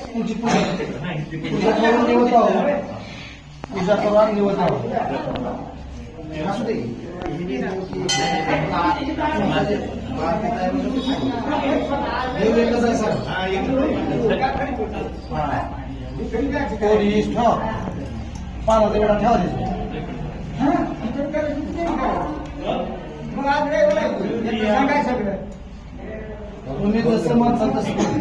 तुझी पूजा करून निवत आहो पूजा करून निवत आहो असू दे पानाचा वेळा ठेवा तुम्ही जसं म्हणता तसं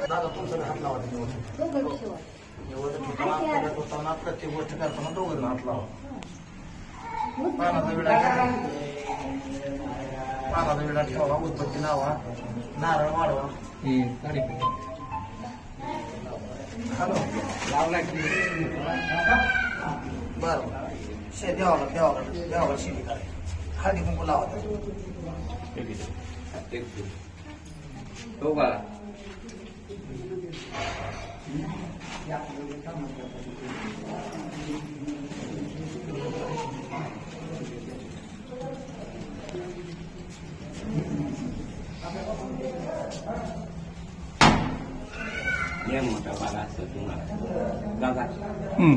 दादा तुमचं हात लावा होताना प्रत्येक गोष्ट करताना दोघं हात लावा पानाचा विडा ठेवा उत्पत्ती लावा नारळ वाढवा हॅलो लावला की बरं देवाला शेती करायची हळदी कुंकू लावा हो बाळा ये मोठा बाळा असं तुम्हाला